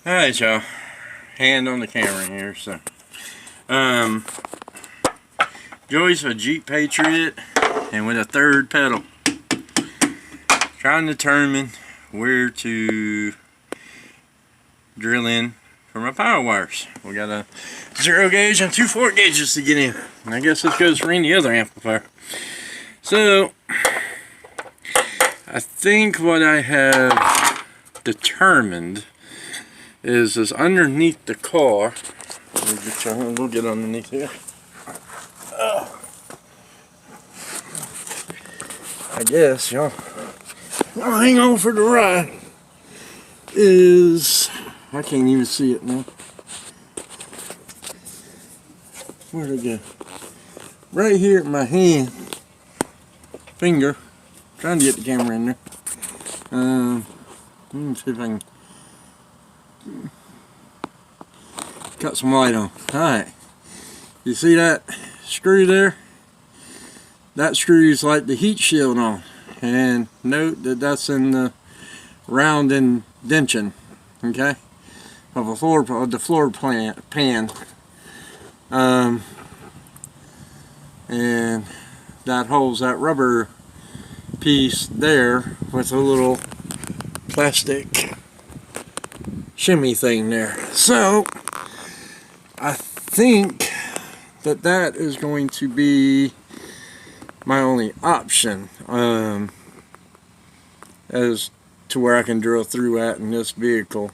Alright, y'all. Hand on the camera here. So, Joey's a Jeep Patriot and with a third pedal. Trying to determine where to drill in for my power wires. We got a 0 gauge and 2 4 gauges to get in. And I guess this goes for any other amplifier. So, I think what I have determined is underneath the car. We'll get underneath here. I guess y'all hang on for the ride. I can't even see it now. Where'd it go? Right here at my hand, finger. Trying to get the camera in there. Let me see if I can cut some light on. Alright. You see that screw there? That screw is like the heat shield on. And note that that's in the round indention, okay, of the floor pan. And that holds that rubber piece there with a little plastic shimmy thing there. So I think that is going to be my only option as to where I can drill through at in this vehicle.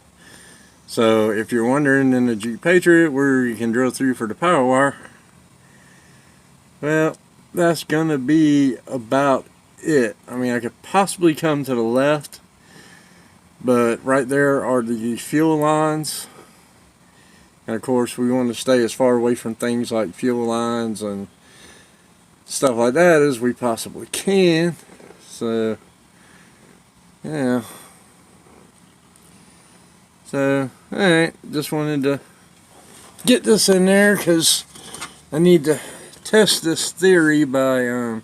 So if you're wondering in the Jeep Patriot where you can drill through for the power wire, well, that's gonna be about it. I mean, I could possibly come to the left, but right there are the fuel lines, and of course we want to stay as far away from things like fuel lines and stuff like that as we possibly can. So yeah, so alright, just wanted to get this in there because I need to test this theory by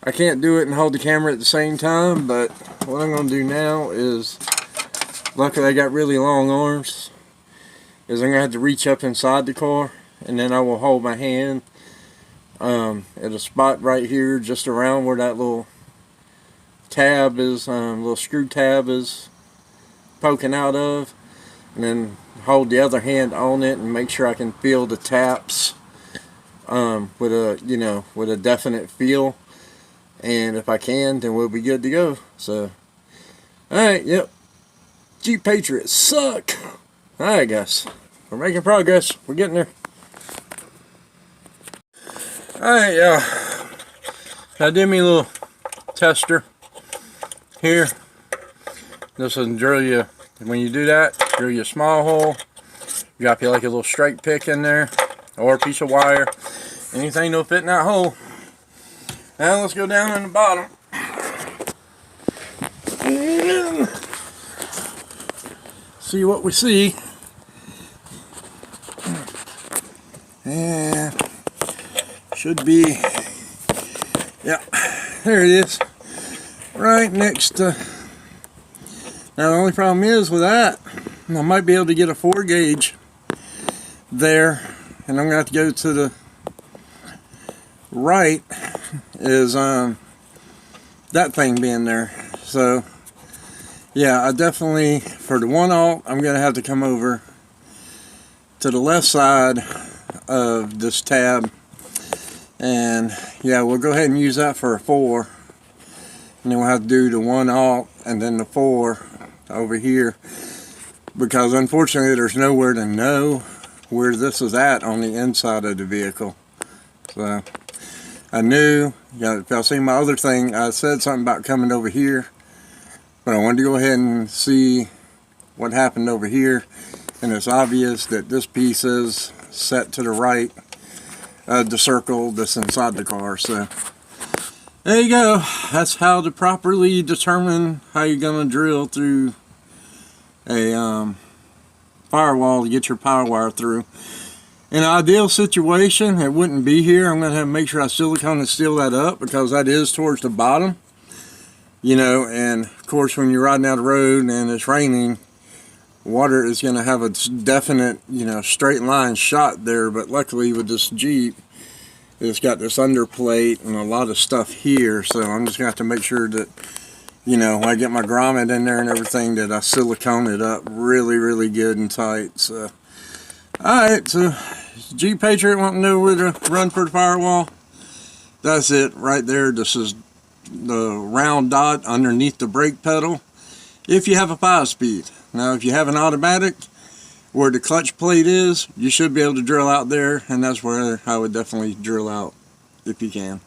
I can't do it and hold the camera at the same time, but what I'm going to do now is, luckily I got really long arms, is I'm going to have to reach up inside the car, and then I will hold my hand at a spot right here just around where that little tab is, little screw tab is poking out of, and then hold the other hand on it and make sure I can feel the taps with a definite feel. And if I can, then we'll be good to go. So, alright, yep. Jeep Patriots suck. Alright, guys. We're making progress. We're getting there. Alright, y'all. I did me a little tester here. This will drill you, when you do that, drill you a small hole. Drop you like a little straight pick in there, or a piece of wire. Anything that'll fit in that hole. Now let's go down in the bottom. And see what we see. And should be, yeah, there it is. Right next to, now the only problem is with that, I might be able to get a 4 gauge there, and I'm going to have to go to the right is that thing being there. So yeah, I definitely, for the 1/0, I'm gonna have to come over to the left side of this tab, and yeah, we'll go ahead and use that for a 4, and then we'll have to do the 1/0 and then the 4 over here, because unfortunately there's nowhere to know where this is at on the inside of the vehicle. So I knew, if y'all see my other thing, I said something about coming over here, but I wanted to go ahead and see what happened over here, and it's obvious that this piece is set to the right of the circle that's inside the car. So there you go. That's how to properly determine how you're going to drill through a firewall to get your power wire through. In an ideal situation, it wouldn't be here. I'm going to have to make sure I silicone and seal that up, because that is towards the bottom. You know, and of course when you're riding down the road and it's raining, water is going to have a definite, you know, straight line shot there. But luckily with this Jeep, it's got this underplate and a lot of stuff here, so I'm just going to have to make sure that, you know, when I get my grommet in there and everything, that I silicone it up really, really good and tight. So, alright, so Jeep Patriot wanting to know where to run for the firewall. That's it right there. This is the round dot underneath the brake pedal if you have a 5-speed. Now, if you have an automatic, where the clutch plate is, you should be able to drill out there, and that's where I would definitely drill out if you can.